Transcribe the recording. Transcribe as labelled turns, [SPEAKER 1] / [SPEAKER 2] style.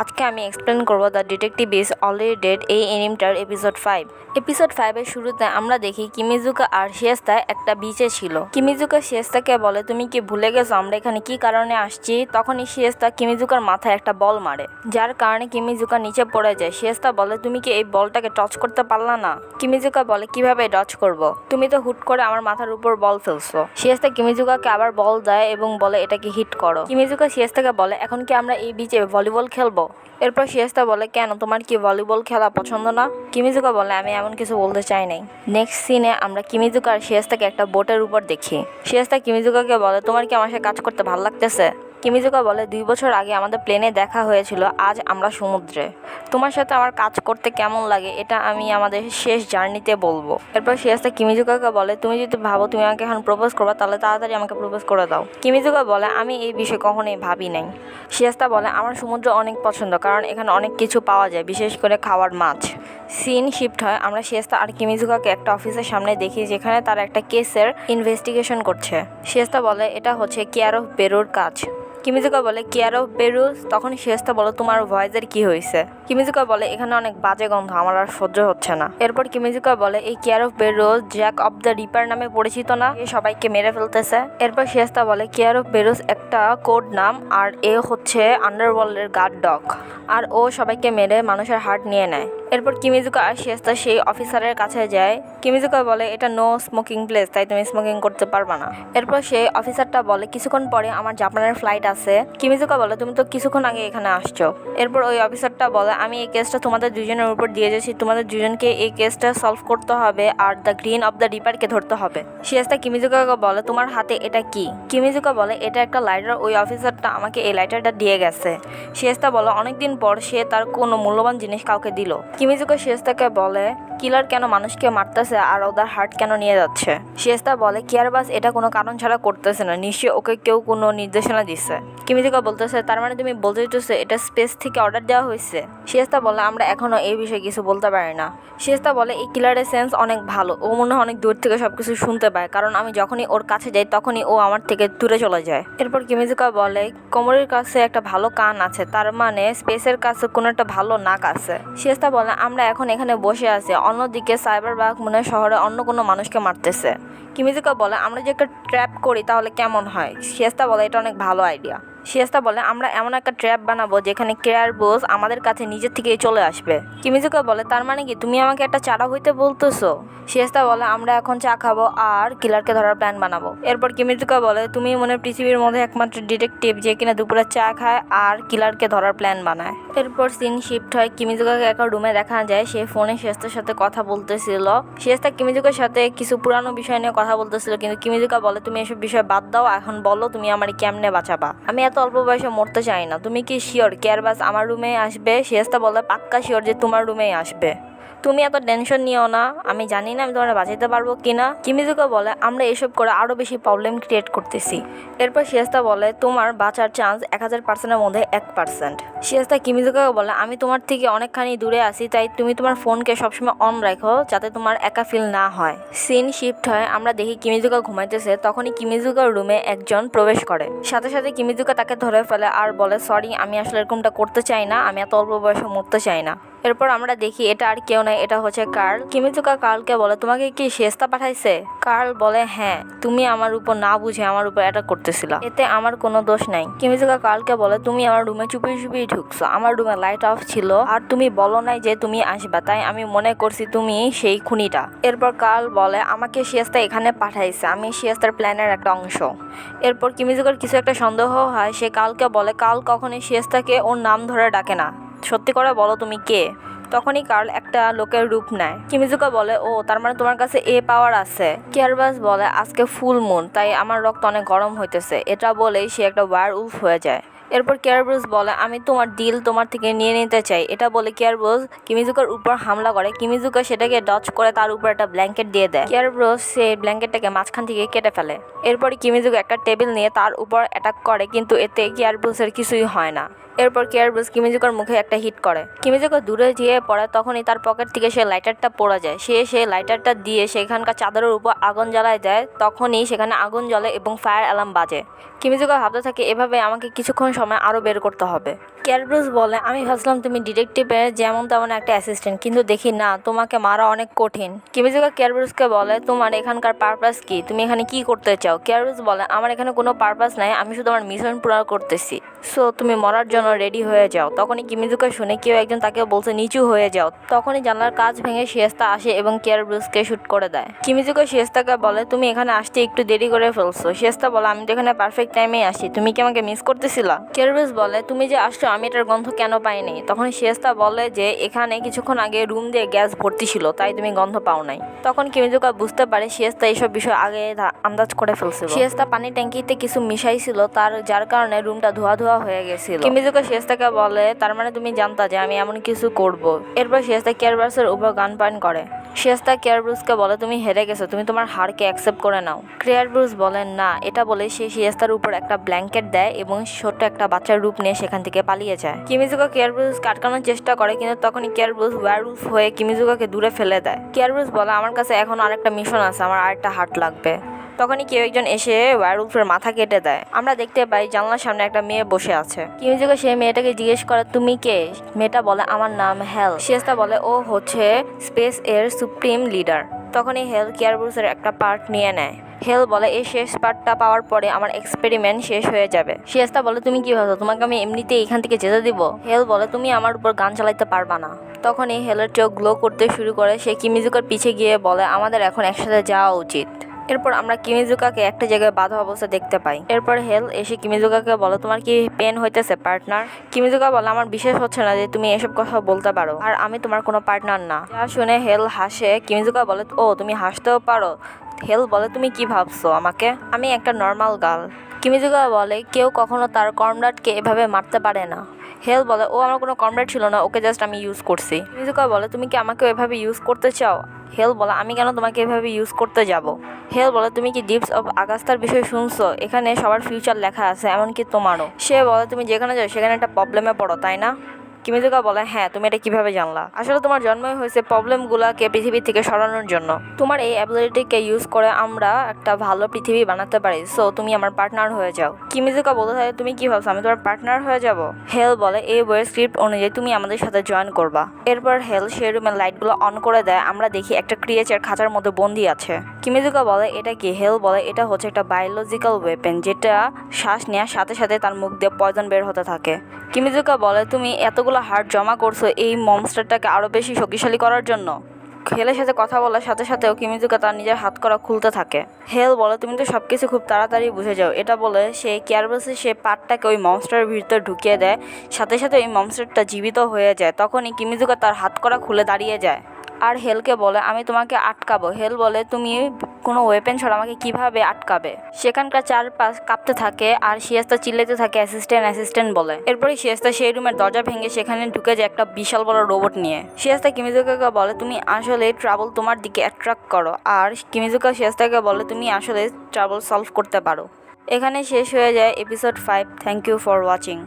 [SPEAKER 1] আজকে আমি এক্সপ্লেন করব the detective is already dead এই এনিমেটার এপিসোড 5। এপিসোড 5 এর শুরুতে আমরা দেখি কিমিজুকা আর শিয়েস্তা একটা বিচে ছিল। কিমিজুকা শিয়েস্তাকে বলে, তুমি কি ভুলে গেছো আমরা এখানে কি কারণে আসছি? তখনই শিয়েস্তা কিমিজুকার মাথায় একটা বল মারে, যার কারণে কিমিজুকা নিচে পড়ে যায়। শিয়েস্তা বলে, তুমি কি এই বলটাকে টচ করতে পারলা না? কিমিজুকা বলে, কিভাবে টচ করব? তুমি তো হুট করে আমার মাথার উপর বল ফেলছো। শিয়েস্তা কিমিজুকাকে আবার বল দেয় এবং বলে এটাকে হিট করো। কিমিজুকা শিয়েস্তাকে বলে, এখন কি আমরা এই বিচে ভলিবল খেলবো? এরপর শিয়েস্তা বলে, কেন, তোমার কি ভলিবল খেলা পছন্দ না? কিমিজুকা বলে, আমি এমন কিছু বলতে চাই নাই। নেক্সট সিনে আমরা কিমিজুকা আর শিয়েস্তাকে একটা বোটের উপর দেখি। শিয়েস্তা কিমিজুকাকে বলে, তোমার কি আমার সাথে কাজ করতে ভালো লাগতেছে? কিমিজুকা বলে, 2 বছর আগে আমাদের প্লেনে দেখা হয়েছিল, আজ আমরা সমুদ্রে। তোমার সাথে আমার কাজ করতে কেমন লাগে এটা আমি আমাদের শেষ জার্নিতে বলবো। এরপর শিয়েস্তা কিমিজুকাকে বলে, তুমি যদি ভাবো তুমি আমাকে এখন প্রপোজ করবা তাহলে তাড়াতাড়ি আমাকে প্রপোজ করে দাও। কিমিজুকা বলে, আমি এই বিষয়ে কখনোই ভাবি নাই। শিয়েস্তা বলে, আমার সমুদ্র অনেক পছন্দ, কারণ এখানে অনেক কিছু পাওয়া যায়, বিশেষ করে খাওয়ার মাছ। সিন শিফট হয়, আমরা শিয়েস্তা আর কিমিজুকাকে একটা অফিসের সামনে দেখি, যেখানে তারা একটা কেসের ইনভেস্টিগেশন করছে। শিয়েস্তা বলে, এটা হচ্ছে কেয়ার অফ বেরুর কাজ। কিমিজুকা বলে, কেয়ার অফ বেরু? তখন শিয়েস্তা বলে, তোমার ভয়েসের কি হয়েছে? কিমিজুকা বলে, এখানে অনেক বাজে গন্ধ, আমার আর সহ্য হচ্ছে না। এরপর কিমিজুকা বলে, এই কেয়ার অফ বেরু জ্যাক অফ দ্য রিপার নামে পরিচিত না? এ সবাইকে মেরে ফেলতেছে। এরপর শিয়েস্তা বলে, কেয়ার অফ বেরুস একটা কোড নাম, আর এ হচ্ছে আন্ডারওয়ার্ল্ডের গার্ড ডগ, আর ও সবাইকে মেরে মানুষের হার্ট নিয়ে নেয়। এরপর কিমিজুকা আর শিয়েস্তা সেই অফিসারের কাছে যায়। কিমিজুকা বলে, এটা নো স্মোকিং প্লেস, তাই তুমি স্মোকিং করতে পারবা না। এরপর সেই অফিসারটা বলে, কিছুক্ষণ পরে আমার জাপানের ফ্লাইট আছে। কিমিজুকা বলে, তুমি তো কিছুক্ষণ আগে এখানে আসছো। এরপর ওই অফিসারটা বলে, আমি এই কেসটা তোমাদের দুজনের উপর দিয়ে যাচ্ছি, তোমাদের দুজনকে এই কেসটা সলভ করতে হবে আর দ্য গ্রিন অফ দ্য রিপারকে ধরতে হবে। শিয়েস্তা কিমিজুকাকে বলে, তোমার হাতে এটা কি? কিমিজুকা বলে, এটা একটা লাইটার, ওই অফিসারটা আমাকে এই লাইটারটা দিয়ে গেছে। শিয়েস্তা বলে, অনেকদিন পর সে তার কোনো মূল্যবান জিনিস কাউকে দিল। কিমিজুকা শিয়েস্তাকে বলে, কিলার কেন মানুষকে মারতেছে আর ওদের হার্ট কেন নিয়ে যাচ্ছে? শিয়েস্তা বলে, কিয়ারবাস এটা কোনো কারণ ছাড়া করতেছে না, নিশ্চয়ই ওকে কেউ কোনো নির্দেশনা দিচ্ছে। কিমিজুকা বলতেছে, তার মানে তুমি বলতে চাইতেছো এটা স্পেস থেকে অর্ডার দেওয়া হয়েছে? শিয়েস্তা বলে, আমরা এখনো এই বিষয়ে কিছু বলতে পারি না। শিয়েস্তা বলে, এই কিলারের সেন্স অনেক ভালো, ও মনে হয় অনেক দূর থেকে সবকিছু শুনতে পায়, কারণ আমি যখনই ওর কাছে যাই তখনই ও আমার থেকে দূরে চলে যায়। এরপর কিমিজুকা বলে, কোমরের কাছে একটা ভালো কান আছে, তার মানে স্পেসের কাছে কোনো একটা ভালো নাক আছে। শিয়েস্তা বলে, আমরা এখন এখানে বসে আছি, অন্যদিকে সাইবার বাগ মনে হয় শহরে অন্য কোনো মানুষকে মারতেছে। কিমিজুকা বলে, আমরা যে একটা ট্র্যাপ করি তাহলে কেমন হয়? শিয়েস্তা বলে, এটা অনেক ভালো আইডিয়া। শিয়েস্তা বলে, আমরা এমন একটা ট্র্যাপ বানাবো যেখানে কেয়ার বোস আমাদের কাছে নিজের থেকেই চলে আসবে। কিমিজুকা বলে, তার মানে কি তুমি আমাকে একটা চারা হইতে বলতেছো? শিয়েস্তা বলে, আমরা এখন চা খাবো আর কিলারকে ধরার প্ল্যান বানাবো। এরপর কিমিজুকা বলে, তুমি মনে পৃথিবীর মধ্যে একমাত্র ডিটেকটিভ যে কিনা দুপুরে চা খায় আর কিলারকে ধরার প্ল্যান বানায়। এরপর সিন শিফট হয়, কিমিজুকাকে একটা রুমে দেখা যায়, সে ফোনে শিয়েস্তার সাথে কথা বলতেছিল। শিয়েস্তা কিমিজুকার সাথে কিছু পুরানো বিষয় নিয়ে কথা বলতেছিল, কিন্তু কিমিজুকা বলে, তুমি এসব বিষয় বাদ দাও, এখন বলো তুমি আমারে কেমনে বাঁচাবা? আমি এত অল্প বয়সে মরতে চাই না। তুমি কি শিওর কেয়ারবাস আমার রুমে আসবে? শিয়েস্তা বলে, পাক্কা শিওর যে তোমার রুমেই আসবে, তুমি এত টেনশন নিও না, আমি জানি না আমি তোমার বাঁচাইতে পারবো কিনা। কিমিজুকা বলে, আমরা এসব করে আরো বেশি প্রবলেম ক্রিয়েট করতেছি। এরপর শিয়েস্তা বলে, তোমার বাঁচার চান্স 1000%-এর মধ্যে 1%। শিয়েস্তা কিমিজুকাকে বলে, আমি তোমার থেকে অনেকখানি দূরে আছি, তাই তুমি তোমার ফোনকে সবসময় অন রাখো যাতে তোমার একা ফিল না হয়। সিন শিফট হয়, আমরা দেখি কিমিজুকা ঘুমাইতেছে, তখনই কিমিজুকার রুমে একজন প্রবেশ করে। সাথে সাথে কিমিজুকা তাকে ধরে ফেলে আর বলে, সরি, আমি আসলে এরকমটা করতে চাই না, আমি এত অল্প বয়সে মরতে চাই না। এরপর আমরা দেখি এটা আর কেউ নাই, এটা হচ্ছে কার্ল। কিমিজুকা কার্লকে বলে, তোমাকে কি শিয়েস্তা পাঠাইছে? কার্ল বলে, হ্যাঁ, তুমি আমার উপর না বুঝে আমার উপর অ্যাটাক করতেছিলা, এতে আমার কোনো দোষ নাই। কিমিজুকা কার্লকে বলে, তুমি আমার রুমে চুপি চুপি ঢুকছো, আমার রুমে লাইট অফ ছিল আর তুমি বলো নাই যে তুমি আসবা, তাই আমি মনে করছি তুমি সেই খুনিটা। এরপর কার্ল বলে, আমাকে শিয়েস্তা এখানে পাঠাইছে, আমি শিয়েস্তার প্ল্যানের একটা অংশ। এরপর কিমিজুকার কিছু একটা সন্দেহ হয়, সে কার্লকে বলে, কার্ল কখনোই শিয়েস্তাকে ওর নাম ধরে ডাকে না, সত্যি করে বলো তুমি কে? তখনই কার্ল একটা লোকের রূপ নেয়। কিমিজুকা বলে, ও, তার মানে তোমার কাছে এ পাওয়ার আছে। কিয়ারবাস বলে, আজকে ফুল মুন, তাই আমার রক্ত অনেক গরম হইতেছে। এটা বলেই সে একটা ওয়্যার উলফ হয়ে যায়। এরপর কিয়ারবাস বলে, আমি তোমার দিল তোমার থেকে নিয়ে নিতে চাই। এটা বলে কিয়ারবাস কিমিজুকার উপর হামলা করে। কিমিজুকা সেটাকে ডচ করে তার উপর একটা ব্ল্যাঙ্কেট দিয়ে দেয়। কিয়ারবাস সেই ব্ল্যাঙ্কেটটাকে মাঝখান থেকে কেটে ফেলে। এরপরই কিমিজুকা একটা টেবিল নিয়ে তার উপর অ্যাটাক করে, কিন্তু এতে কিয়ারবাসের কিছুই হয় না। এরপর কিয়ারবাস কিমিজুকার মুখে একটা হিট করে। কিমিজুকা দূরে যেয়ে পড়ে, তখনই তার পকেট থেকে সে লাইটারটা পড়ে যায়। সে লাইটারটা দিয়ে সেখানকার চাদরের উপর আগুন জ্বালায় দেয়। তখনই সেখানে আগুন জ্বলে এবং ফায়ার অ্যালার্ম বাজে। কিমিজুকা ভাবতে থাকে, এভাবে আমাকে কিছুক্ষণ সময় আরও বের করতে হবে। ক্যারব্রুস বলে আমি ভাবছিলাম তুমি ডিটেকটিভের যেমন তেমন একটা অ্যাসিস্ট্যান্ট, কিন্তু দেখি না, তোমাকে মারা অনেক কঠিন। কিমিজুকা ক্যারব্রুসকে বলে তোমার এখানকার পারপাস কি, তুমি এখানে কি করতে চাও? ক্যারব্রুস বলে আমার এখানে কোনো পারপাস নাই, আমি শুধু আমার মিশন পূরণ করতেছি, সো তুমি মরার জন্য রেডি হয়ে যাও। তখনই কিমিজুকা শুনে কেউ একজন তাকে বলছে নিচু হয়ে যাও। তখনই জানলার কাঁচ ভেঙে শিয়েস্তা আসে এবং ক্যারব্রুসকে শুট করে দেয়। কিমিজুকা শিয়েস্তাকে বলে তুমি এখানে আসতে একটু দেরি করে ফেলছো। শিয়েস্তা বলে আমি তো এখানে পারফেক্ট টাইমেই আসি, তুমি কি আমাকে মিস করতেছিলা? ক্যারব্রুস বলে তুমি যে আসছো আমি এটার গন্ধ কেন পাইনি? তখন শিয়েস্তা বলে যে এখানে কিছুক্ষণ আগে রুম দিয়ে গ্যাস ভর্তি ছিল, তাই তুমি গন্ধ পাও নাই। তখন কিমিজুকা বুঝতে পারে শিয়েস্তা এইসব বিষয় আগে আন্দাজ করে ফেলছিল। শিয়েস্তা পানির ট্যাঙ্কিতে কিছু মিশাইছিল, যার কারণে রুমটা ধোয়া ধোয়া হয়ে গেছিল। কিমিজুকা শিয়েস্তাকে বলে তার মানে তুমি জানতা যে আমি এমন কিছু করব। এরপর শিয়েস্তা ক্যারব্রুসের উপর গান পয়েন্ট করে। শিয়েস্তা ক্যারব্রুসকে বলে তুমি হেরে গেছো, তুমি তোমার হারকে অ্যাকসেপ্ট করে নাও। ক্যারব্রুস বলে না। এটা বলে সে শিয়েস্তার উপর একটা ব্ল্যাঙ্কেট দেয় এবং ছোট্ট একটা বাচ্চার রূপ নিয়ে সেখান থেকে পালিয়ে যায়। কিমিজুকা ক্যারব্রুসকে আটকানোর চেষ্টা করে, কিন্তু তখনই ক্যারব্রুস ওয়্যারউলফ হয়ে কিমিজুকাকে দূরে ফেলে দেয়। ক্যারব্রুস বলে আমার কাছে এখন আরেকটা মিশন আছে, আমার আরেকটা হার্ট লাগবে। তখনই কেউ একজন এসে ওয়্যারউলফের মাথা কেটে দেয়। আমরা দেখতে পাই জানলার সামনে একটা মেয়ে বসে আছে। কিমিজুকা সেই মেয়েটাকে জিজ্ঞেস করে তুমি কে? মেয়েটা বলে আমার নাম হেল। শিয়েস্তা বলে ও হচ্ছে স্পেস এর সুপ্রিম লিডার। তখনই হেল ক্যারব্রুসের একটা পার্ট নিয়ে নেয়। হেল বলে এই শেষ পার্টটা পাওয়ার পরে আমার এক্সপেরিমেন্ট শেষ হয়ে যাবে। শিয়েস্তা বলে তুমি কি ভাবছো তোমাকে আমি এমনিতেই এখান থেকে যেতে দিব? হেল বলে তুমি আমার উপর গান চালাইতে পারবা না। তখনই হেলের চোখ গ্লো করতে শুরু করে। সে কিমিজুকার পিছে গিয়ে বলে আমাদের এখন একসাথে যাওয়া উচিত। এরপর আমরা কিমিজুকাকে একটা জায়গায় বাঁধা অবস্থা দেখতে পাই। এরপর হেল এসে কিমিজুকাকে বলে তোমার কি পেন হইতেছে পার্টনার? কিমিজুকা বলে আমার বিশ্বাস হচ্ছে না যে তুমি এসব কথা বলতে পারো, আর আমি তোমার কোনো পার্টনার না। যা শুনে হেল হাসে। কিমিজুকা বলে ও তুমি হাসতেও পারো? হেল বলে তুমি কি ভাবছো আমাকে? আমি একটা নর্মাল গার্ল। কিমিজুকা বলে কেউ কখনো তার কমরেডকে এভাবে মারতে পারে না। হেল বলে ও আমার কোনো কমরেড ছিল না, ওকে জাস্ট আমি ইউজ করছি। কিমিজুকা বলে তুমি কি আমাকেও এভাবে ইউজ করতে চাও? হেল বলে আমি কেন তোমাকে এভাবে ইউজ করতে যাব? হেল বলে তুমি কি ডিপস অফ আগাস্তার বিষয়ে শুনছো? এখানে সবার ফিউচার লেখা আছে, এমনকি তোমারও। সে বলে তুমি যেখানে যাও সেখানে একটা প্রবলেমে পড়ো, তাই না? কিমিজুকা বলে হ্যাঁ, তুমি এটা কিভাবে জানলা? আসলে তোমার জন্মই হয়েছে প্রবলেমগুলোকে পৃথিবী থেকে সরানোর জন্য। তোমার এই অ্যাবিলিটিকে ইউজ করে আমরা একটা ভালো পৃথিবী বানাতে পারি, সো তুমি আমার পার্টনার হয়ে যাও। কিমিজুকা বলতে থাকে তুমি কি ভাবছো আমি তোমার পার্টনার হয়ে যাব? হেল বলে এই বইয়ের স্ক্রিপ্ট অনুযায়ী তুমি আমাদের সাথে জয়েন করবা। এরপর হেল সে রুমের লাইটগুলো অন করে দেয়। আমরা দেখি একটা ক্রিয়েচার খাঁচার মধ্যে বন্দি আছে। কিমিজুকা বলে এটা কি? হেল বলে এটা হচ্ছে একটা বায়োলজিক্যাল ওয়েপেন, যেটা শ্বাস নেওয়ার সাথে সাথে তার মুখ দিয়ে পয়জন বের হতে থাকে। কিমিজুকা বলে তুমি এতগুলো হার্ট জমা করছো এই মনস্টারটাকে আরো বেশি শক্তিশালী করার জন্য? হেলের সাথে কথা বলার সাথে সাথেও কিমিজুকা তার নিজের হাত করা খুলতে থাকে। হেল বলে তুমি তো সবকিছু খুব তাড়াতাড়ি বুঝে যাও। এটা বলে সে ক্যারব্রুসের সে পার্টটাকে ওই মনস্টারের ভিতরে ঢুকিয়ে দেয়। সাথে সাথে ওই মনস্টারটা জীবিত হয়ে যায়। তখনই কিমিজুকা তার হাত করা খুলে দাঁড়িয়ে যায় আর হেলকে বলে আমি তোমাকে আটকাবো। হেল বলে তুমি কোনো ওয়েপেন ছাড়া আমাকে কিভাবে আটকাবে? সেখানকার চারপাশ কাঁপতে থাকে আর শিয়েস্তা চিল্লাতে থাকে অ্যাসিস্ট্যান্ট অ্যাসিস্ট্যান্ট বলে। এরপরে শিয়েস্তা সেই রুমের দরজা ভেঙে সেখানে ঢুকে যায় একটা বিশাল বড় রোবট নিয়ে। শিয়েস্তা কিমিজুকাকে বলে তুমি আসলে ট্রাবল তোমার দিকে অ্যাট্রাক্ট করো, আর কিমিজুকা শিয়েস্তাকে বলে তুমি আসলে ট্রাবল সলভ করতে পারো। এখানে শেষ হয়ে যায় episode 5। Thank you for watching.